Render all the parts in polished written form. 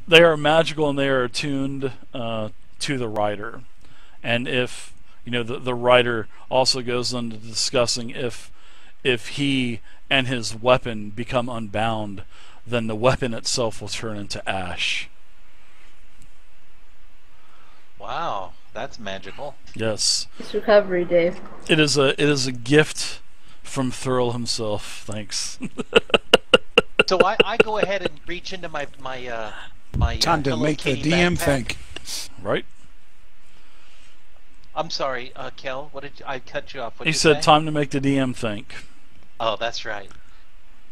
They are magical and they are attuned to the rider. And if the writer also goes into discussing if he and his weapon become unbound, then the weapon itself will turn into ash. Wow, that's magical. Yes, It's recovery, Dave. it is a gift from Thurl himself. Thanks. So I go ahead and reach into my Time to Hello make the Kitty DM backpack. think. Right? I'm sorry, Kel. What did I cut you off? What He did you said, say? "Time to make the DM think." Oh, that's right.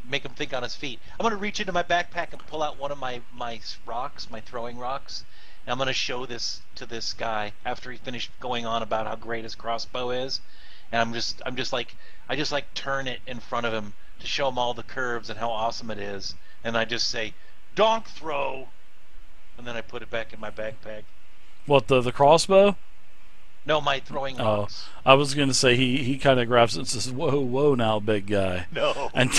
Make him think on his feet. I'm gonna reach into my backpack and pull out one of my rocks, my throwing rocks, and I'm gonna show this to this guy after he finished going on about how great his crossbow is, and I just like turn it in front of him to show him all the curves and how awesome it is, and I just say, "Donk throw," and then I put it back in my backpack. What, the crossbow? No, my throwing Oh, rocks. I was going to say he kind of grabs it and says, "Whoa, whoa, now, big guy." No. And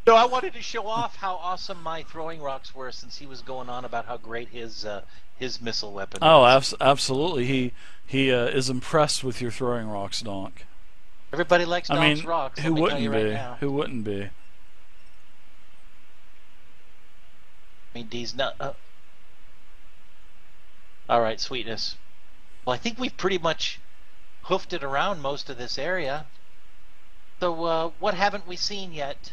No, I wanted to show off how awesome my throwing rocks were, since he was going on about how great his missile weapon oh, was. absolutely, he is impressed with your throwing rocks, Donk. Everybody likes I Donk's mean, rocks. who let me tell wouldn't you be? right now. Who wouldn't be? I mean, D's not. All right, sweetness. Well, I think we've pretty much hoofed it around most of this area. So, what haven't we seen yet?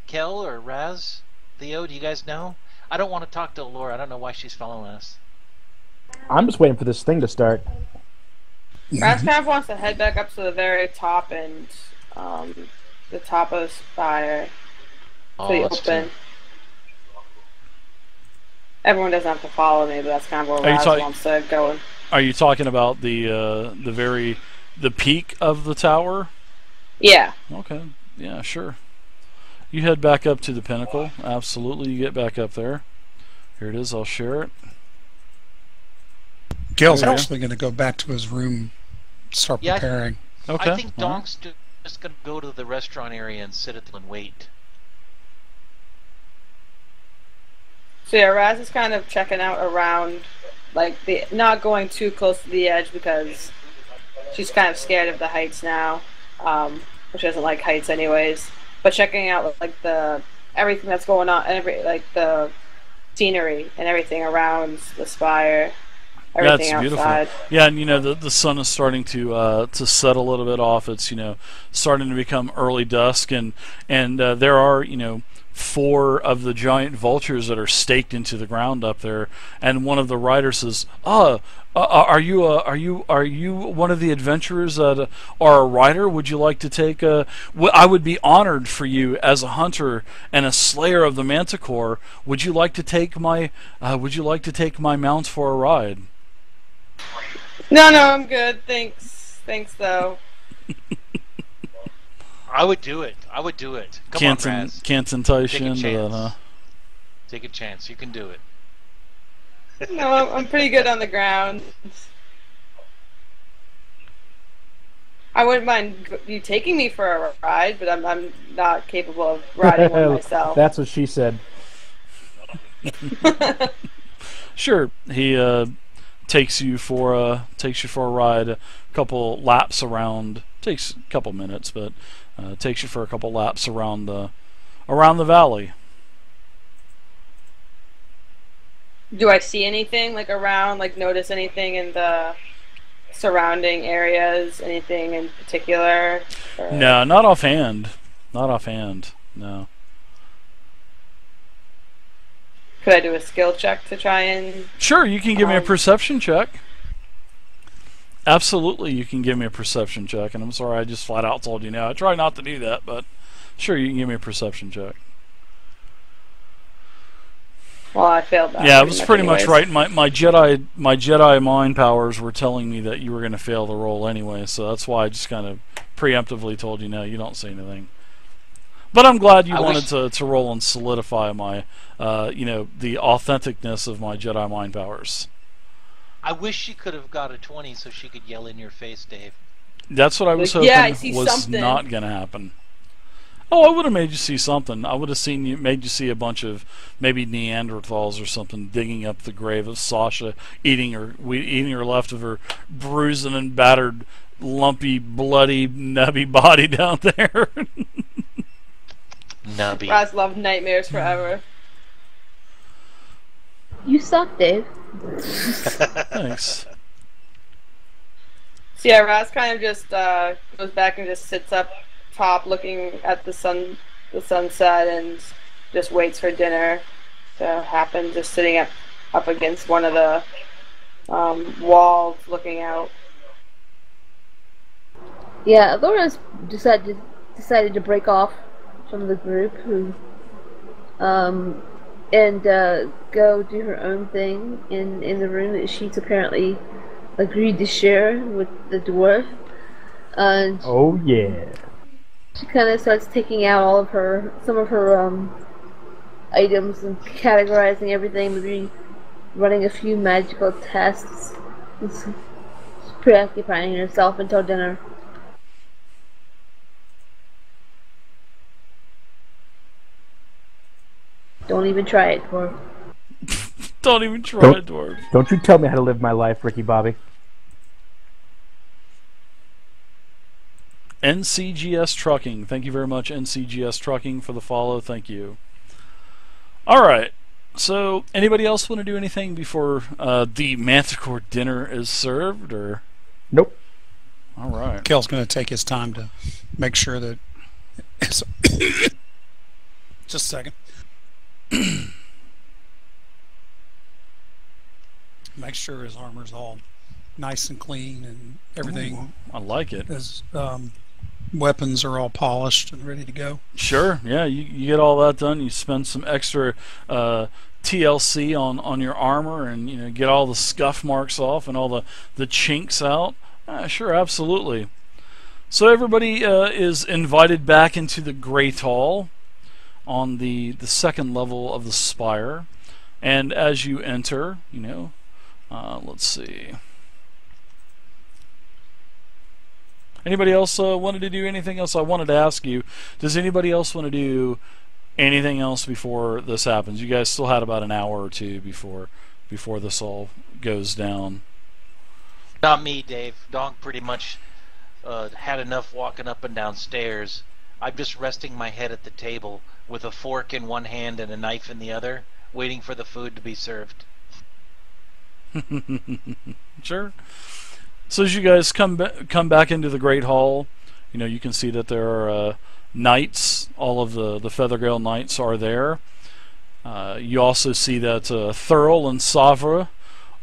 Kel or Raz? Theo, do you guys know? I don't want to talk to Laura. I don't know why she's following us. I'm just waiting for this thing to start. Raz kind of wants to head back up to the very top and the top of the spire. Oh, Pretty let's open. do- Everyone doesn't have to follow me, but that's kind of where Are you Raz talking- wants to go. Are you talking about the peak of the tower? Yeah. Okay, yeah, sure. You head back up to the pinnacle. Absolutely, you get back up there. Here it is. I'll share it. Gil's There you go. actually going to go back to his room, start Yeah, preparing. Okay. I think all right. Donk's just going to go to the restaurant area and sit at the and wait. So yeah, Raz is kind of checking out around, like not going too close to the edge because she's kind of scared of the heights now, which doesn't like heights anyways. But checking out like everything that's going on, like the scenery and everything around the spire, everything That's beautiful. outside. Yeah, and the sun is starting to set a little bit off. It's starting to become early dusk, and there are 4 of the giant vultures that are staked into the ground up there. And one of the riders says, are you one of the adventurers that are a rider? Would you like to take I would be honored for you as a hunter and a slayer of the manticore. Would you like to take my mount for a ride? No, I'm good. Thanks though. I would do it. Come on, Raz. Can't entice Take you a into chance. that, huh? Take a chance. You can do it. No, I'm pretty good on the ground. I wouldn't mind you taking me for a ride, but I'm not capable of riding one myself. That's what she said. Sure. He takes you for a ride, a couple laps around. Takes a couple minutes, but takes you for a couple laps around the valley. Do I see anything like around? Like notice anything in the surrounding areas? Anything in particular? Or... No, not offhand. Not offhand. No. Could I do a skill check to try and? Sure, you can give me a perception check. Absolutely, you can give me a perception check, and I'm sorry I just flat out told you now. I try not to do that, but sure, you can give me a perception check. Well, I failed that. Yeah, it was pretty much anyways. right. My Jedi mind powers were telling me that you were going to fail the roll anyway, so that's why I just kind of preemptively told you, no, you don't say anything. But I'm glad you wanted to roll and solidify my, the authenticness of my Jedi mind powers. I wish she could have got a 20 so she could yell in your face, Dave. That's what I was Like, hoping yeah, I see was something. not going to happen. Oh, I would have made you see something. I would have made you see a bunch of maybe Neanderthals or something digging up the grave of Sasha, eating her left of her bruising and battered, lumpy, bloody, nubby body down there. Nubby. Raz loved nightmares forever. You suck, Dave. Thanks. So yeah, Raz kind of just goes back and just sits up top, looking at the sunset, and just waits for dinner to happen. Just sitting up against one of the walls, looking out. Yeah, Laura's decided to break off from the group and go do her own thing in the room that she's apparently agreed to share with the dwarf. And Oh yeah. she kind of starts taking out some of her items and categorizing everything, maybe running a few magical tests. Just preoccupying herself until dinner. Don't even try it, dwarf. Don't even try it, dwarf. Don't you tell me how to live my life, Ricky Bobby. NCGS Trucking. Thank you very much, NCGS Trucking, for the follow. Thank you. All right. So, anybody else want to do anything before the Manticore dinner is served, or? Nope. All right. Kel's going to take his time to make sure that. Just a second. Make sure his armor's all nice and clean and everything. Ooh, I like it. His weapons are all polished and ready to go. Sure. Yeah, you get all that done. You spend some extra TLC on your armor, and get all the scuff marks off and all the chinks out. Sure, absolutely. So everybody is invited back into the Great Hall on the second level of the Spire, and as you enter, let's see. Anybody else wanted to do anything else? I wanted to ask you, does anybody else want to do anything else before this happens? You guys still had about an hour or two before this all goes down. Not me, Dave. Donk pretty much had enough walking up and down stairs. I'm just resting my head at the table with a fork in one hand and a knife in the other, waiting for the food to be served. Sure. So as you guys come back into the Great Hall, you can see that there are knights. All of the Feathergale knights are there. You also see that Thurl and Savra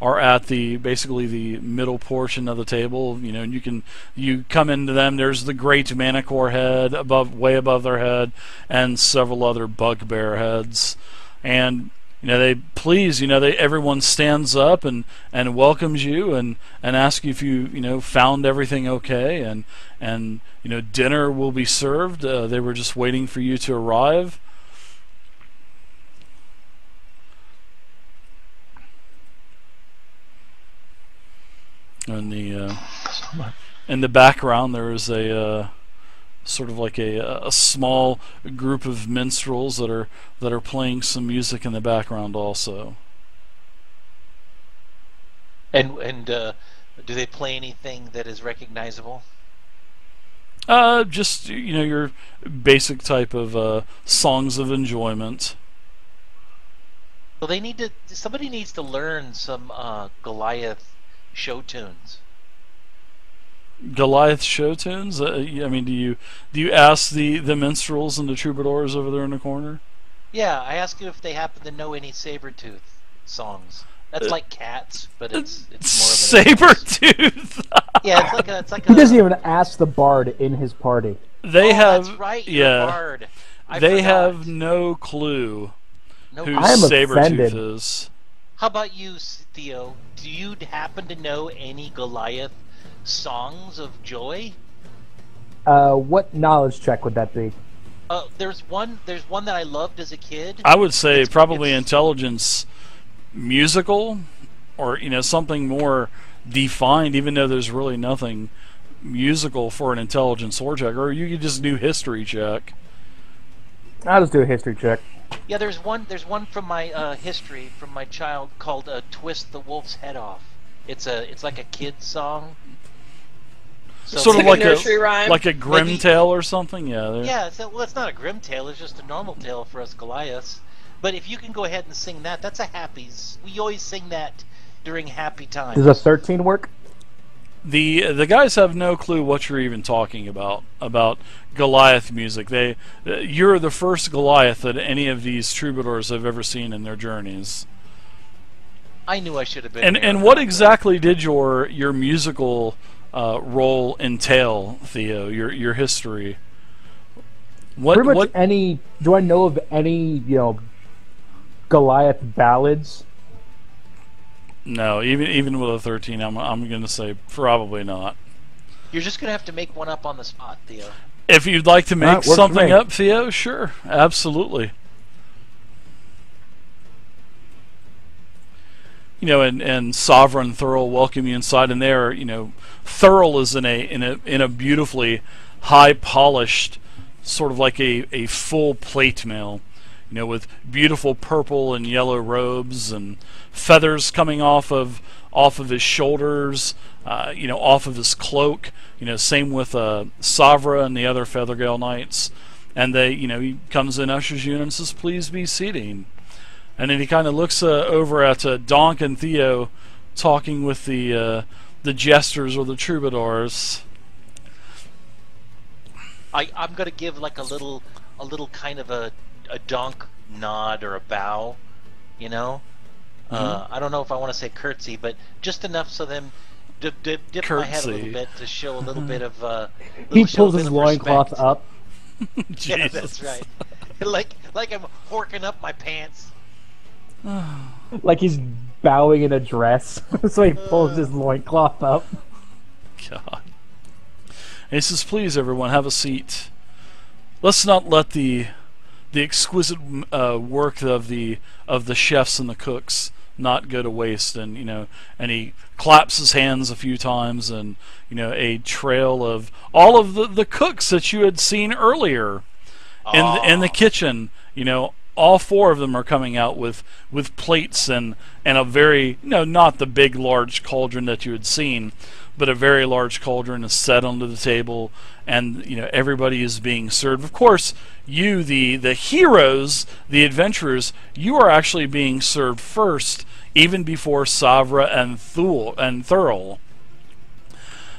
are at basically the middle portion of the table. And you come into them. There's the Great Manticore head way above their head, and several other bugbear heads. And everyone stands up and welcomes you and asks you if you found everything okay, and dinner will be served. They were just waiting for you to arrive. And in the background there is a sort of like a small group of minstrels that are playing some music in the background also. And do they play anything that is recognizable? Just your basic type of songs of enjoyment. Well, somebody needs to learn some Goliath show tunes. Goliath show tunes? Do you ask the minstrels and the troubadours over there in the corner? Yeah, I ask you if they happen to know any Sabretooth songs. That's like Cats, but it's more of an Sabretooth. Yeah, it's like He doesn't even ask the bard in his party. That's right, you're a bard. They have no clue who I am Sabretooth offended. is. How about you, Theo? Do you happen to know any Goliath songs of joy? What knowledge check would that be? There's one that I loved as a kid. I would say probably intelligence musical, or something more defined, even though there's really nothing musical for an intelligence sword check, or you could just do history check. I'll just do a history check. Yeah, there's one from my history from my child called "Twist the Wolf's Head Off." It's like a kid's song. So Sort of like like a nursery rhyme. like a grim Maybe- tale or something. Yeah. yeah, well, it's not a grim tale. It's just a normal tale for us Goliaths. But if you can go ahead and sing that, that's a happies. We always sing that during happy times. Does a 13 work? The guys have no clue what you're even talking about Goliath music. You're the first Goliath that any of these troubadours have ever seen in their journeys. I knew I should have been. And what exactly did your musical role entail, Theo? Your history. Pretty much What any. Do I know of any Goliath ballads? No, even with a 13, I'm going to say probably not. You're just gonna have to make one up on the spot, Theo. If you'd like to make works for something me. up, Theo, sure, absolutely. And Sovereign Thurl welcome you inside, and there, Thurl is in a beautifully high polished, sort of like a full plate mail, with beautiful purple and yellow robes and feathers coming off of his shoulders, off of his cloak. Same with Savra and the other Feathergale knights, and he comes in, ushers you in, and says, "Please be seating." And then he kind of looks over at Donk and Theo, talking with the jesters or the troubadours. I'm gonna give like a little kind of a donk nod or a bow, I don't know if I want to say curtsy, but just enough so them dip my head a little Curtsy. bit to show a little bit of. He pulls his loincloth up. Yeah, Jesus. that's right. like I'm horking up my pants. Like he's bowing in a dress. So he pulls his loincloth up. God. And he says, "Please, everyone, have a seat. Let's not let the exquisite work of the chefs and the cooks not go to waste." And and he claps his hands a few times, and a trail of all of the cooks that you had seen earlier in the kitchen. All four of them are coming out with plates and a very not the big large cauldron that you had seen, but a very large cauldron is set onto the table, and everybody is being served. Of course, you, the heroes, the adventurers, you are actually being served first, even before Savra and Thurl.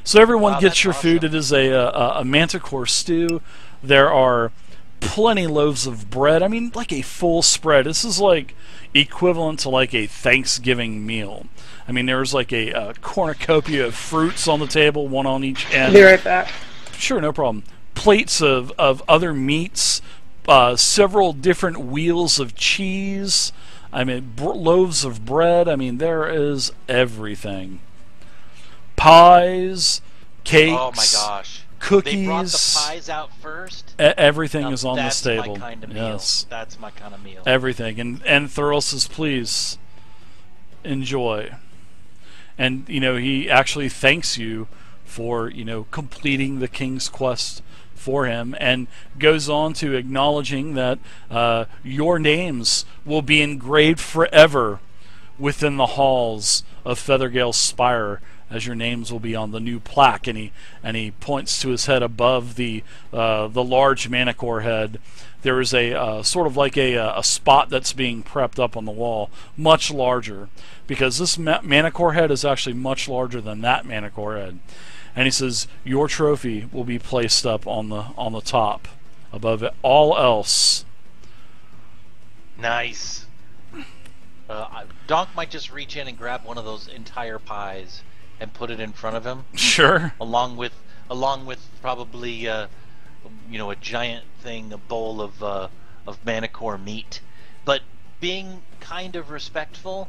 So everyone Wow, gets that's your food. awesome. It is a manticore stew. There are plenty loaves of bread. I mean, like a full spread. This is like equivalent to like a Thanksgiving meal. I mean, there's like a cornucopia of fruits on the table, one on each end. Be right back. Sure, no problem. Plates of other meats, several different wheels of cheese. I mean, loaves of bread. I mean, there is everything. Pies, cakes, Oh my gosh! cookies. They brought the pies out first. Everything Now is on this that's table. my kind of Yes, meal. That's my kind of meal. everything. And Thurl says, "Please enjoy." And he actually thanks you for completing the king's quest for him, and goes on to acknowledging that your names will be engraved forever within the halls of Feathergale Spire, as your names will be on the new plaque. And he points to his head above the large manicore head. There is a sort of like a spot that's being prepped up on the wall, much larger, because this manicore head is actually much larger than that manicore head. And he says, "Your trophy will be placed up on the top, above it all else." Nice. Donk might just reach in and grab one of those entire pies and put it in front of him, Sure. along with probably a giant thing, a bowl of manicore meat. But being kind of respectful,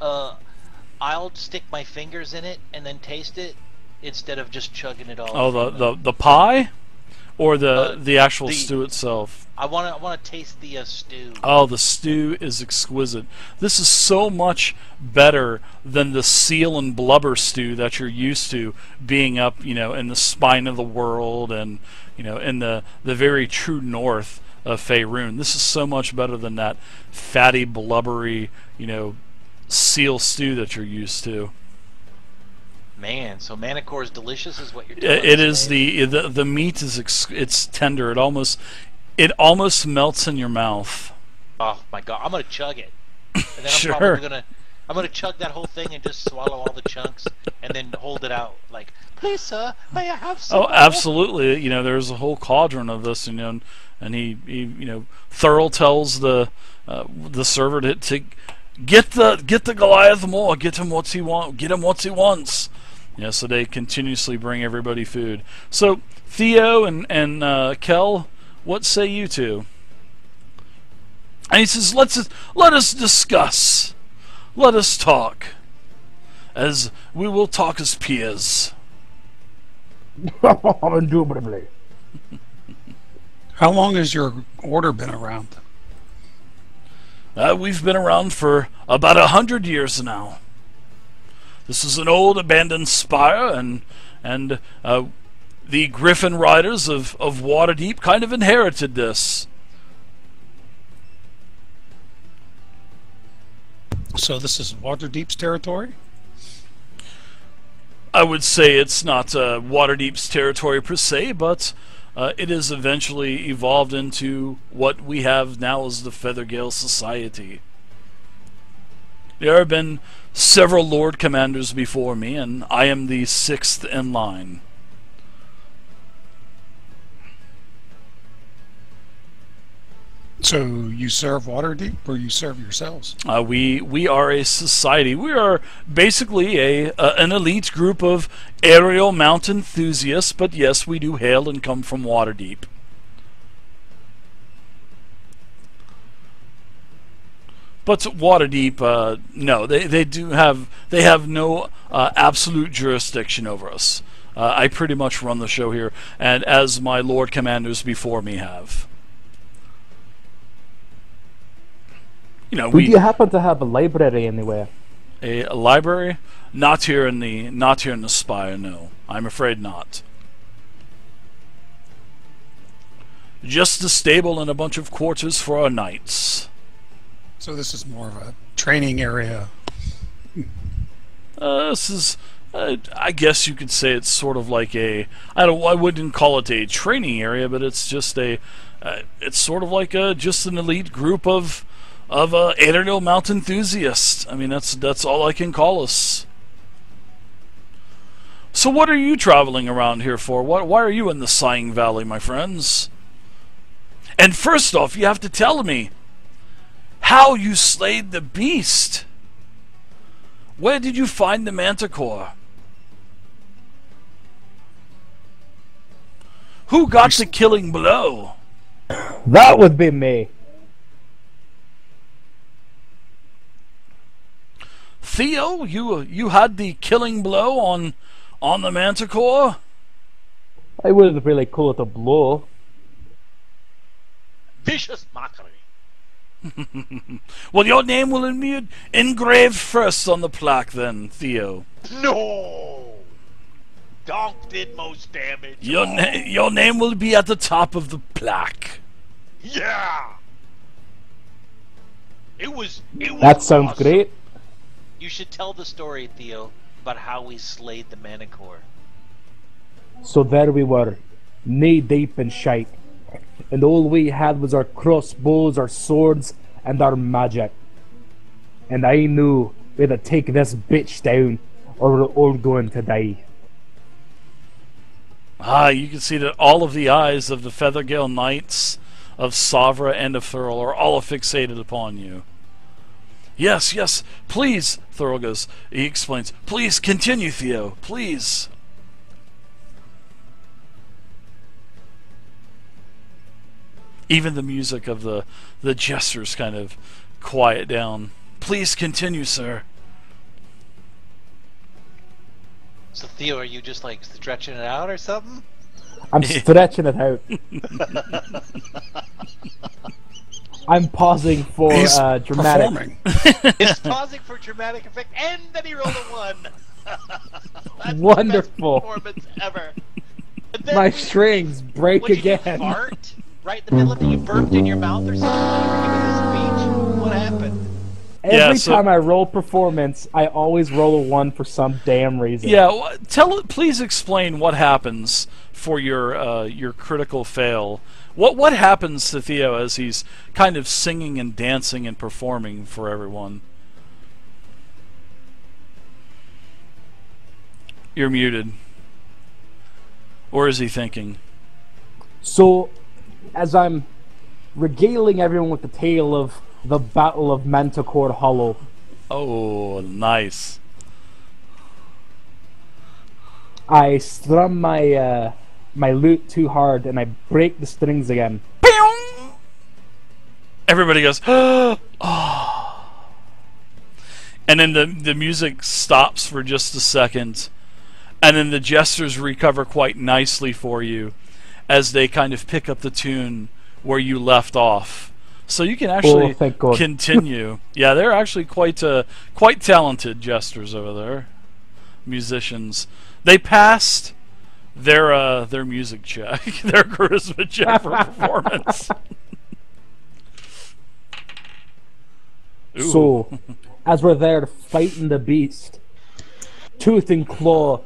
I'll stick my fingers in it and then taste it instead of just chugging it all. Oh, from the pie, or the actual the- stew itself. I want to taste the stew. Oh, the stew is exquisite. This is so much better than the seal and blubber stew that you're used to being up, in the spine of the world, and in the very true north. Faerun. This is so much better than that fatty, blubbery, seal stew that you're used to. Man, so Manicore is delicious, is what you're telling us. It is. The meat is it's tender. It almost melts in your mouth. Oh my god, I'm gonna chug it, and then I'm Sure. probably gonna chug that whole thing and just swallow all the chunks, and then hold it out like, please sir, may I have some? Oh, more?" absolutely. There's a whole cauldron of this, and he Thurl tells the server to get the Goliath more, get him what he wants. So they continuously bring everybody food. So Theo and Kel, what say you two? And he says, let us discuss. Let us talk. As we will talk as peers. Indubitably. How long has your order been around? We've been around for about 100 years now. This is an old abandoned spire, and the Griffin Riders of Waterdeep kind of inherited this. So this is Waterdeep's territory? I would say it's not Waterdeep's territory per se, but it has eventually evolved into what we have now as the Feathergale Society. There have been several Lord Commanders before me, and I am the 6th in line. So you serve Waterdeep, or you serve yourselves? We are a society. We are basically an elite group of aerial mount enthusiasts, but yes, we do hail and come from Waterdeep. But Waterdeep, no, they have no absolute jurisdiction over us. I pretty much run the show here, and as my Lord Commanders before me have. Do you happen to have a library anywhere? A library? Not here in the Spire, no. I'm afraid not. Just a stable and a bunch of quarters for our knights. So this is more of a training area. This is, I guess you could say it's sort of like I wouldn't call it a training area, but it's just it's sort of like just an elite group of aerial mount enthusiasts. I mean, that's all I can call us. So what are you traveling around here for? Why are you in the Sighing Valley, my friends? And first off, you have to tell me how you slayed the beast. Where did you find the manticore? Who got the killing blow? That would be me. Theo, you had the killing blow on the manticore? I wouldn't really call it a blow. Vicious mockery. Well, your name will be engraved first on the plaque then, Theo. No! Donk did most damage. Your name will be at the top of the plaque. Yeah! It was That sounds awesome. great. You should tell the story, Theo, about how we slayed the Manicore. So there we were, knee deep in shite. And all we had was our crossbows, our swords, and our magic. And I knew we had to take this bitch down, or we're all going to die. You can see that all of the eyes of the Feathergale Knights, of Savra and of Thurl, are all fixated upon you. Yes, yes, please, Thurl goes. He explains. Please continue, Theo, please. Even the music of the jesters kind of quiet down. Please continue, sir. So Theo, are you just like stretching it out or something? I'm stretching it out. I'm pausing for He's dramatic. performing. It's pausing for dramatic effect, and then he rolled a 1. That's Wonderful. the best performance ever. And then My strings break what, did you again. fart? right in the middle of it? You burped in your mouth or something while you were giving this speech? What happened? Every time I roll performance, I always roll a 1 for some damn reason. Yeah, please explain what happens for your critical fail. What happens to Theo as he's kind of singing and dancing and performing for everyone? You're muted. Or is he thinking? So, as I'm regaling everyone with the tale of the Battle of Manticore Hollow. Oh, nice. I strum my my lute too hard and I break the strings again. Everybody goes, oh. And then the music stops for just a second, and then the jesters recover quite nicely for you as they kind of pick up the tune where you left off. So you can actually continue. Yeah, they're actually quite talented jesters over there, musicians. They passed their music check, their charisma check for performance. So, as we're there fighting the beast, tooth and claw,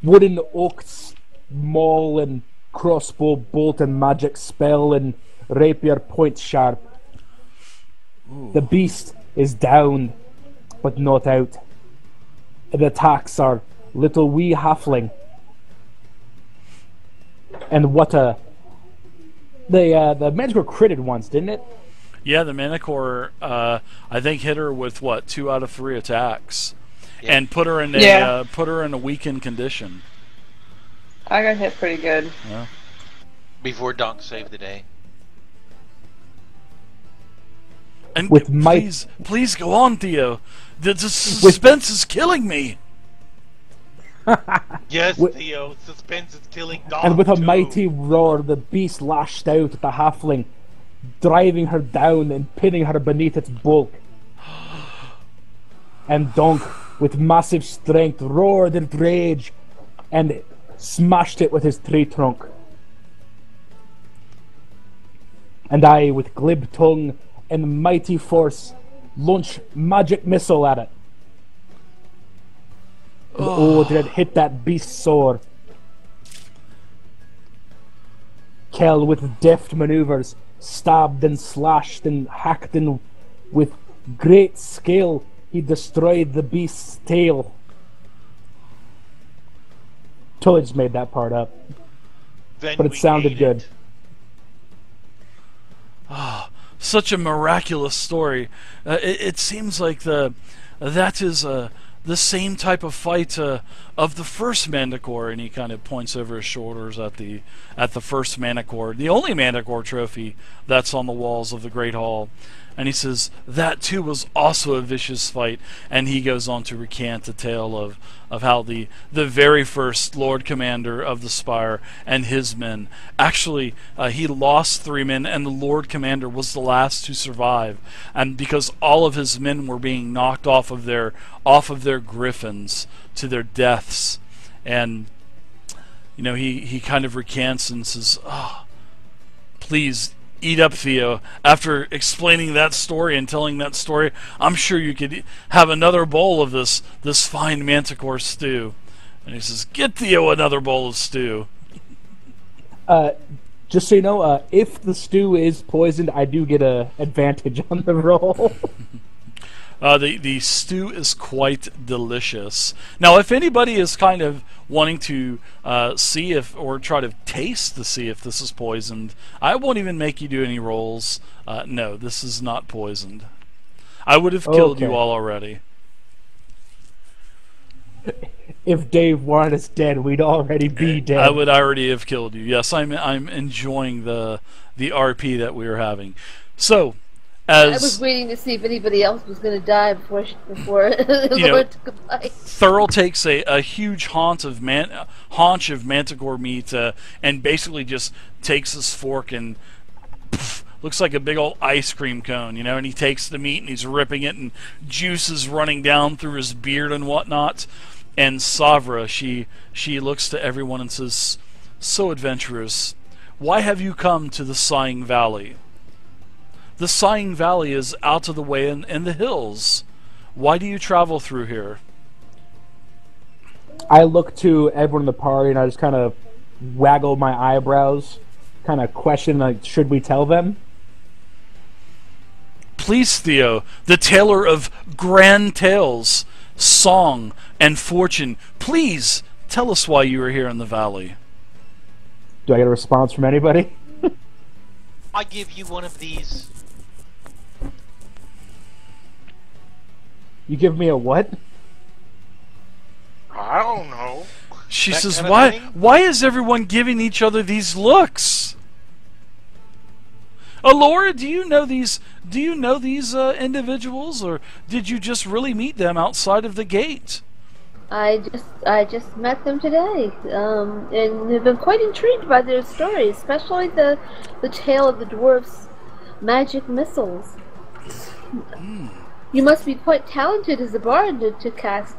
wooden oaks, maul and crossbow, bolt and magic spell and rapier point sharp. Ooh. The beast is down, but not out. It attacks our little wee halfling. And what the Manticore critted once, didn't it? Yeah, the Manticore, I think hit her with what, 2 out of 3 attacks, and put her in a weakened condition. I got hit pretty good. Yeah. Before Donk saved the day. And with please go on, Theo. The suspense is killing me. Yes, Theo, suspense is killing Donk. And with a too. mighty roar, the beast lashed out at the halfling, driving her down and pinning her beneath its bulk. And Donk, with massive strength, roared in rage and smashed it with his tree trunk. And I, with glib tongue and mighty force, launch magic missile at it. And did it hit that beast sore. Kel, with deft maneuvers, stabbed and slashed and hacked, and with great skill, he destroyed the beast's tail. Totally just made that part up. Then but it sounded good. Such a miraculous story. It seems like that is the same type of fight of the first Manticore, and he kind of points over his shoulders at the first Manticore, the only Manticore trophy that's on the walls of the Great Hall. And he says that too was also a vicious fight, and he goes on to recant the tale of how the very first Lord Commander of the Spire and his men, actually he lost 3 men, and the Lord Commander was the last to survive, and because all of his men were being knocked off of their griffins to their deaths. And you know, he kind of recants and says, please eat up, Theo. After explaining that story and telling that story, I'm sure you could have another bowl of this fine Manticore stew. And he says, get Theo another bowl of stew. Just so you know, if the stew is poisoned, I do get an advantage on the roll. The stew is quite delicious. Now, if anybody is kind of wanting to see if, or try to taste to see if this is poisoned, I won't even make you do any rolls. No, this is not poisoned. I would have killed you all already. If Dave Warren is dead, we'd already be dead. I would already have killed you. Yes, I'm enjoying the RP that we are having. So, I was waiting to see if anybody else was going to die before Lord took a bite. Thurl takes a huge haunch of Manticore meat and basically just takes his fork and looks like a big old ice cream cone, you know, and he takes the meat and he's ripping it and juice is running down through his beard and whatnot. And Savra, she looks to everyone and says, so adventurers, why have you come to the Sighing Valley? The Sighing Valley is out of the way in the hills. Why do you travel through here? I look to everyone in the party and I just kind of waggle my eyebrows, kind of question, like, should we tell them? Please, Theo, the tailor of grand tales, song, and fortune, please tell us why you are here in the valley. Do I get a response from anybody? I give you one of these. You give me a what? I don't know. She That says, kind of "Why? thing? Why is everyone giving each other these looks?" Alora, do you know these? Do you know these individuals, or did you just really meet them outside of the gate? I just met them today, and have been quite intrigued by their stories, especially the tale of the dwarfs' magic missiles. You must be quite talented as a bard to cast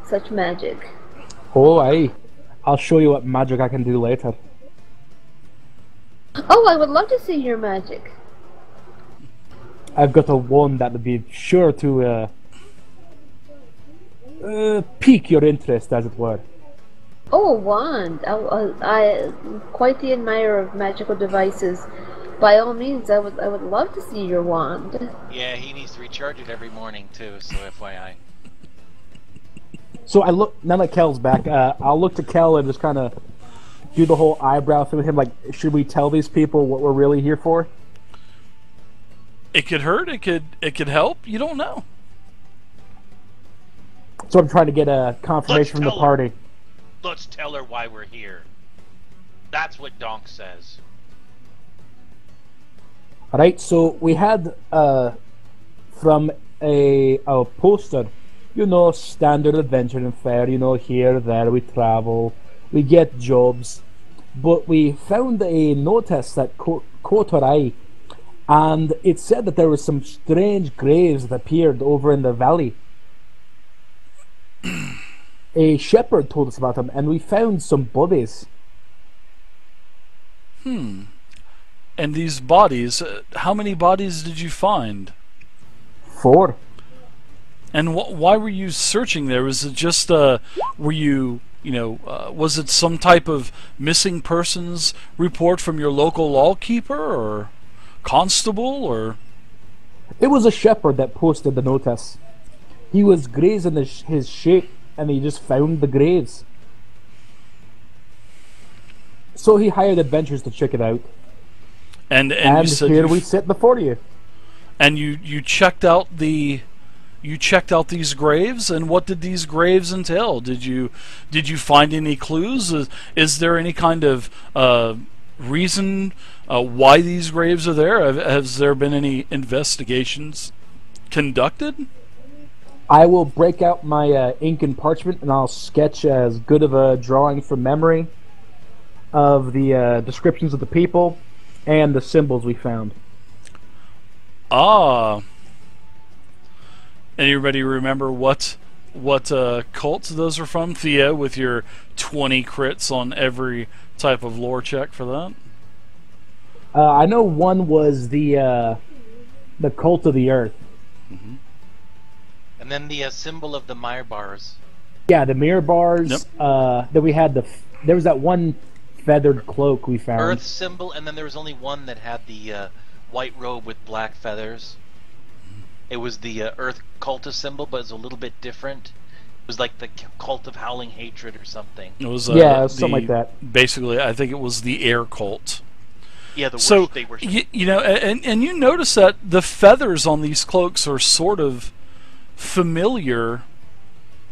such magic. Oh, aye. I'll show you what magic I can do later. Oh, I would love to see your magic. I've got a wand that would be sure to pique your interest, as it were. Oh, a wand. I'm quite the admirer of magical devices. By all means, I would love to see your wand. Yeah, he needs to recharge it every morning too, so FYI. So I look, now that Kel's back, I'll look to Kel and just kind of do the whole eyebrow thing with him, like, should we tell these people what we're really here for? It could hurt. It could help. You don't know. So I'm trying to get a confirmation from the tell her. party. Let's tell her why we're here. That's what Donk says. Alright, so we had from a poster, you know, standard adventure and fair, you know, here, there, we travel, we get jobs, but we found a notice that caught our eye, and it said that there were some strange graves that appeared over in the valley. A shepherd told us about them, and we found some bodies. And these bodies, how many bodies did you find? 4. And why were you searching there? Was it just, were you, was it some type of missing persons report from your local lawkeeper or constable, or? It was a shepherd that posted the notice. He was grazing his sheep, and he just found the graves. So he hired adventurers to check it out. And And you said here we sit before you. And you checked out these graves, and what did these graves entail? Did you find any clues? Is there any kind of reason why these graves are there? Has there been any investigations conducted? I will break out my ink and parchment, and I'll sketch as good of a drawing from memory of the descriptions of the people and the symbols we found. Ah. Anybody remember what cult those are from? Thea, with your 20 crits on every type of lore check for that. I know one was the cult of the earth. And then the symbol of the Meyer bars. Yeah, the mirror bars. Yep. Then we had there was that one feathered cloak we found. Earth symbol, and then there was only one that had the white robe with black feathers. It was the Earth cultist symbol, but it's a little bit different. It was like the cult of howling hatred or something. It was something like that. Basically, I think it was the air cult. Yeah, the So worst they were. and you notice that the feathers on these cloaks are sort of familiar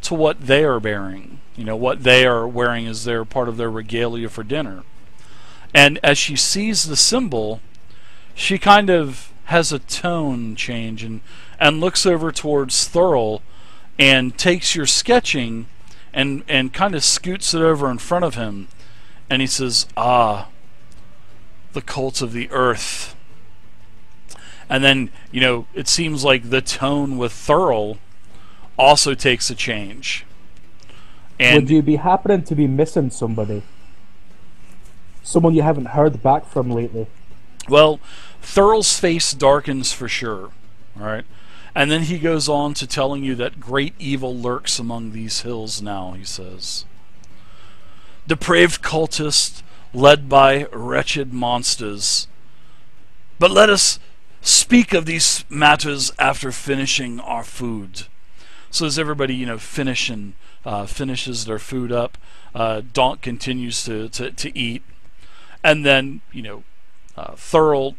to what they are bearing. What they are wearing is their part of their regalia for dinner. And as she sees the symbol, she kind of has a tone change and looks over towards Thurl and takes your sketching and kind of scoots it over in front of him, and he says, "Ah, the cults of the earth." And then, it seems like the tone with Thurl also takes a change. And would you be happening to be missing somebody? Someone you haven't heard back from lately. Well, Thurl's face darkens for sure. All right. And then he goes on to telling you that great evil lurks among these hills now, he says. Depraved cultists led by wretched monsters. But let us speak of these matters after finishing our food. So as everybody, finishes their food up, Donk continues to eat. And then, Thurl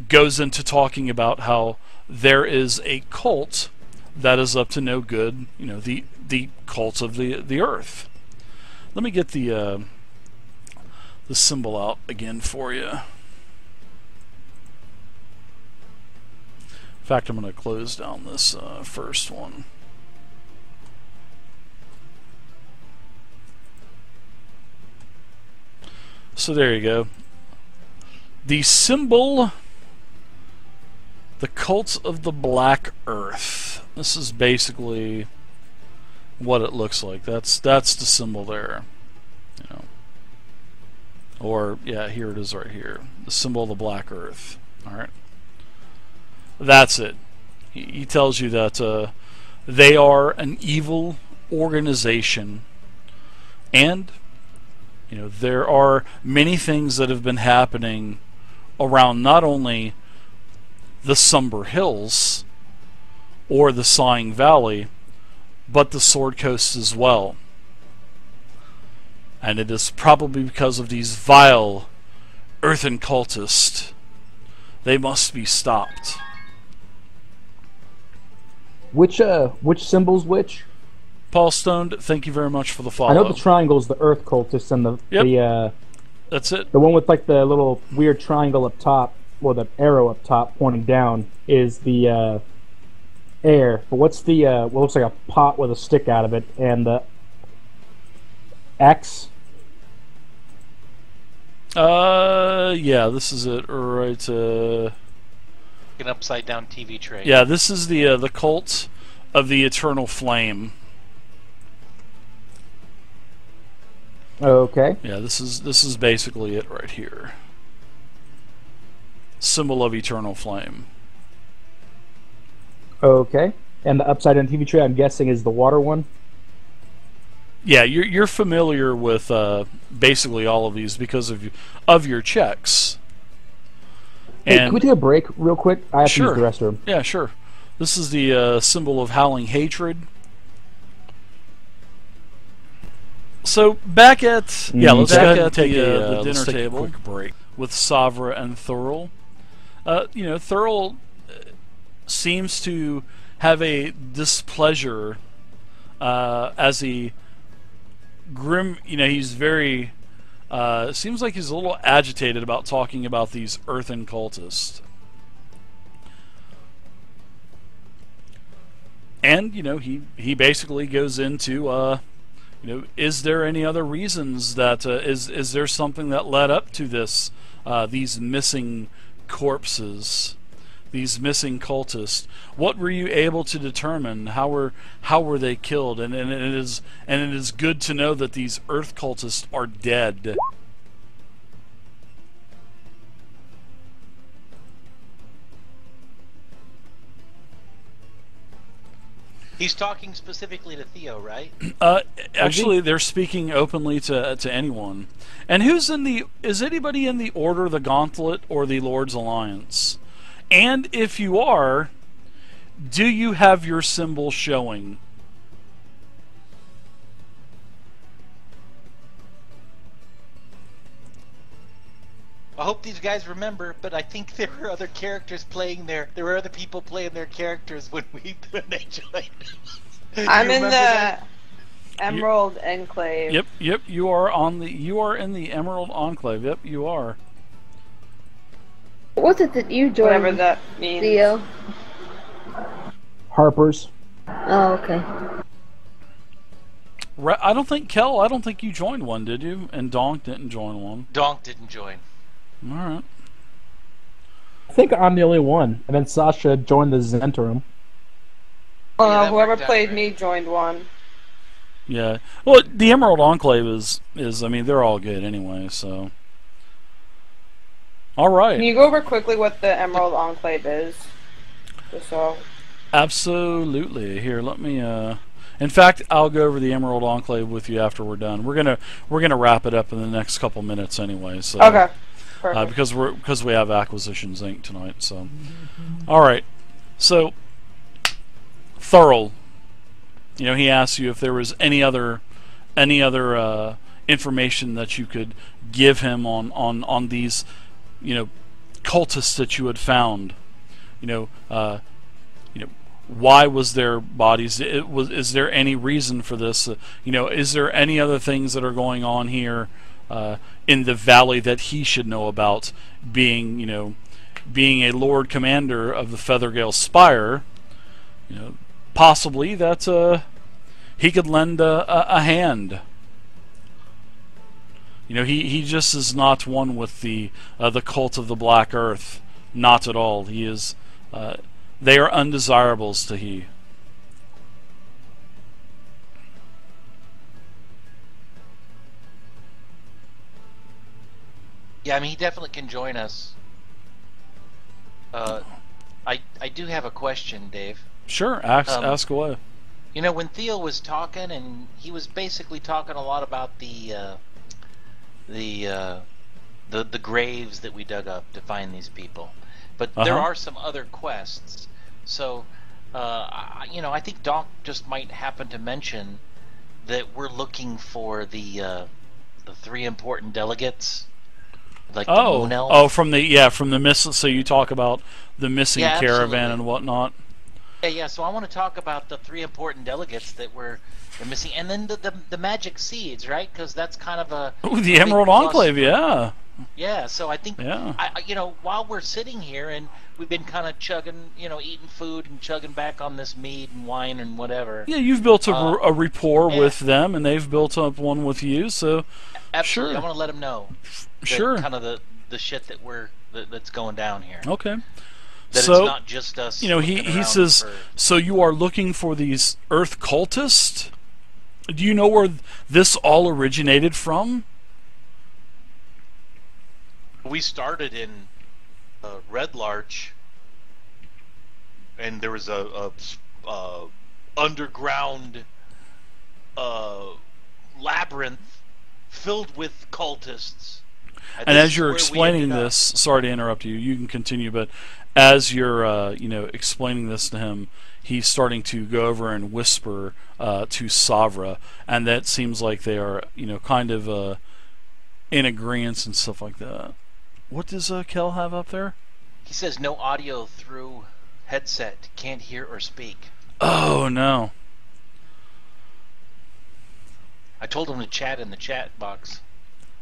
goes into talking about how there is a cult that is up to no good, the cult of the earth. Let me get the symbol out again for you. In fact, I'm going to close down this first one. So there you go. The symbol, the cult of the Black Earth. This is basically what it looks like. That's the symbol there. Or yeah, here it is right here. The symbol of the Black Earth. All right. That's it. He tells you that they are an evil organization, and there are many things that have been happening around not only the Somber Hills or the Sighing Valley, but the Sword Coast as well. And it is probably because of these vile earthen cultists. They must be stopped. Which symbol's which? Paul Stone, thank you very much for the follow. I know the triangle's the Earth cultists, and that's it. The one with like the little weird triangle up top, or the arrow up top pointing down, is the air. But what's the what looks like a pot with a stick out of it, and the X? Yeah, this is it right. An upside down TV tray. Yeah, this is the cult of the Eternal Flame. Okay. Yeah, this is basically it right here. Symbol of Eternal Flame. Okay. And the upside down TV tray, I'm guessing, is the water one? Yeah, you're familiar with basically all of these because of your checks. Hey, can we take a break real quick? I have to use the restroom. Yeah, sure. This is the symbol of Howling Hatred. So back at let's go ahead and take the dinner table. A quick break with Savra and Thurl. Thurl seems to have a displeasure as he he's very seems like he's a little agitated about talking about these earthen cultists. And he basically goes into is there any other reasons that is there something that led up to this these missing corpses, these missing cultists? What were you able to determine? How were they killed? And it is good to know that these earth cultists are dead. He's talking specifically to Theo, right? Actually, they're speaking openly to anyone. And is anybody in the Order, the Gauntlet, or the Lord's Alliance? And if you are, do you have your symbol showing? I hope these guys remember, but I think there were other characters playing there. There were other people playing their characters when they joined. I'm in the Emerald Enclave. Yep. You are in the Emerald Enclave. Yep, you are. What's it that you joined? Whatever that means. Theo? Harper's. Oh, okay. I don't think you joined one, did you? And Donk didn't join one. Donk didn't join. All right. I think I'm the only one. And then Sasha joined the Zentrum. Oh, Yeah, no, whoever worked out played great. me joined one. Yeah. Well, the Emerald Enclave is I mean, they're all good anyway, so All right. Can you go over quickly what the Emerald Enclave is? Just so. Absolutely. Here, let me. In fact, I'll go over the Emerald Enclave with you after we're done. We're gonna wrap it up in the next couple minutes anyway. So. Okay. Perfect. Because we have Acquisitions Inc. tonight. So. All right. So. Thurl. He asks you if there was any other information that you could give him on these, cultists that you had found. Why was there bodies? Is there any reason for this? Is there any other things that are going on here in the valley that he should know about? Being a Lord Commander of the Feathergale Spire, possibly that he could lend a hand. He just is not one with the cult of the Black Earth. Not at all. He is. They are undesirables to he. Yeah, I mean, he definitely can join us. I do have a question, Dave. Sure, ask away. When Theo was talking, and he was basically talking a lot about the graves that we dug up to find these people, but there are some other quests. So, I think Doc just might happen to mention that we're looking for the 3 important delegates, like the Moon Elves. Oh, from the missing. So you talk about the missing caravan and whatnot. Yeah. So I want to talk about the 3 important delegates that were missing, and then the magic seeds, right? Because that's kind of the Emerald Enclave, yeah. Yeah, so I think, yeah. while we're sitting here and we've been kind of chugging, eating food and chugging back on this mead and wine and whatever. Yeah, you've built a rapport with them, and they've built up one with you. So, absolutely, sure. I want to let them know. Sure. Kind of the shit that's going down here. Okay. That so, it's not just us. He says. So you are looking for these Earth cultists? Do you know where this all originated from? We started in Red Larch, and there was a underground labyrinth filled with cultists. And as you're explaining this, sorry to interrupt you, you can continue, but as you're explaining this to him, he's starting to go over and whisper to Savra, and that seems like they are kind of in agreement and stuff like that. What does Kel have up there? He says no audio through headset, can't hear or speak. Oh no. I told him to chat in the chat box.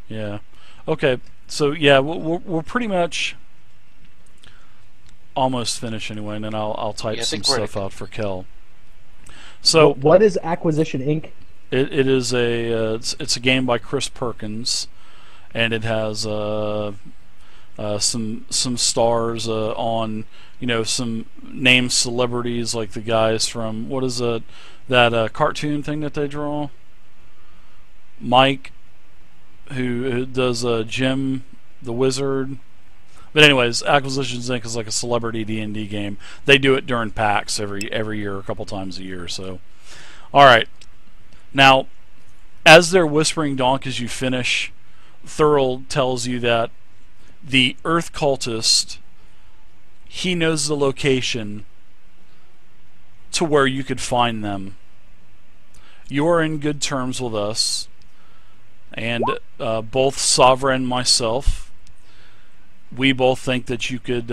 Yeah. Okay. So yeah, we're pretty much almost finished anyway, and then I'll type some stuff out for Kel. So what is Acquisition Inc? It is it's a game by Chris Perkins, and it has some stars on some named celebrities like the guys from what is that cartoon thing that they draw? Mike, who does Jim the Wizard. But anyways, Acquisitions Inc. is like a celebrity D&D game. They do it during PAX every year, a couple times a year. So, all right. Now, as they're whispering, Donk, as you finish, Thurl tells you that the Earth cultist, he knows the location to where you could find them. You are in good terms with us, and both Savra and myself, we both think that you could.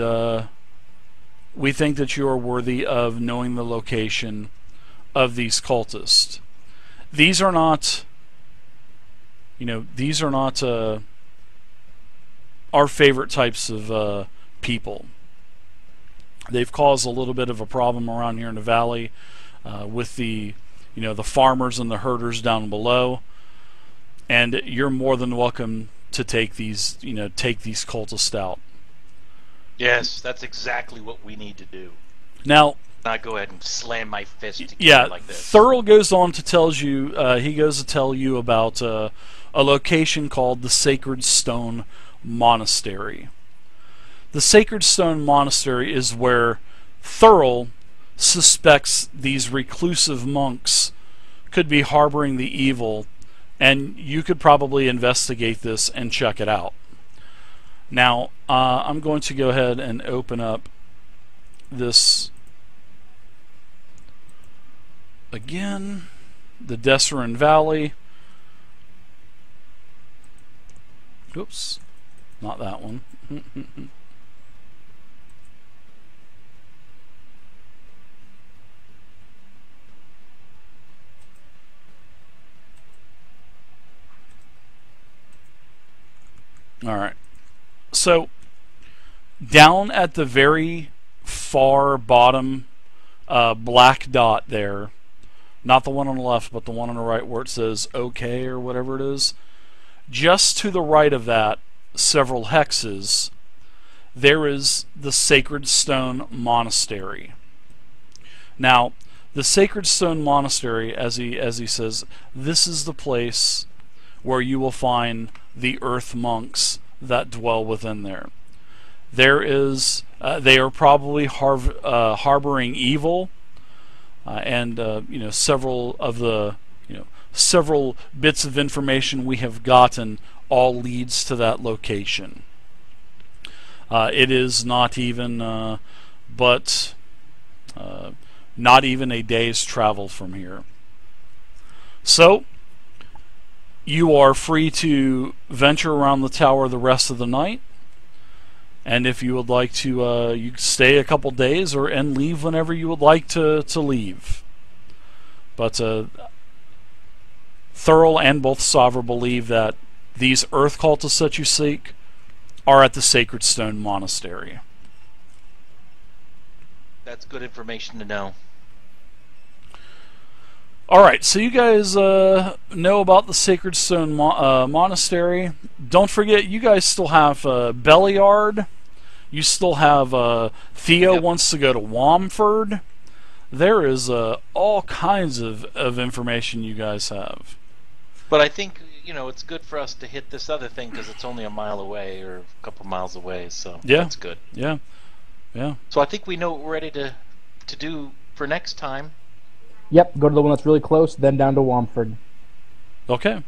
We think that you are worthy of knowing the location of these cultists. These are not. These are not our favorite types of people. They've caused a little bit of a problem around here in the valley with the the farmers and the herders down below, and you're more than welcome to take these these cultists out. Yes, that's exactly what we need to do. Now, I go ahead and slam my fist together yeah, like this. Thurl goes on to tells you he goes to tell you about a location called the Sacred Stone Monastery. the Sacred Stone Monastery is where Thurl suspects these reclusive monks could be harboring the evil, and you could probably investigate this and check it out. Now, I'm going to go ahead and open up this again, the Desserin Valley. Oops, not that one. All right. So, down at the very far bottom black dot there, not the one on the left, but the one on the right where it says OK or whatever it is, just to the right of that, several hexes, there is the Sacred Stone Monastery. Now, the Sacred Stone Monastery, as he says, this is the place where you will find the Earth monks that dwell within there. There is, they are probably harboring evil, and several of the several bits of information we have gotten all leads to that location. It is not even, not even a day's travel from here. So, you are free to venture around the tower the rest of the night, and if you would like to, you can stay a couple days and leave whenever you would like to leave. But Thurl and both Sovra believe that these Earth cultists that you seek are at the Sacred Stone Monastery. That's good information to know. Alright, so you guys know about the Sacred Stone Monastery. Don't forget, you guys still have Belliard. You still have Theo wants to go to Womford. There is all kinds of information you guys have. But I think, it's good for us to hit this other thing because it's only a mile away or a couple miles away, so that's good. Yeah. So I think we know what we're ready to do for next time. Yep, go to the one that's really close, then down to Womford. Okay.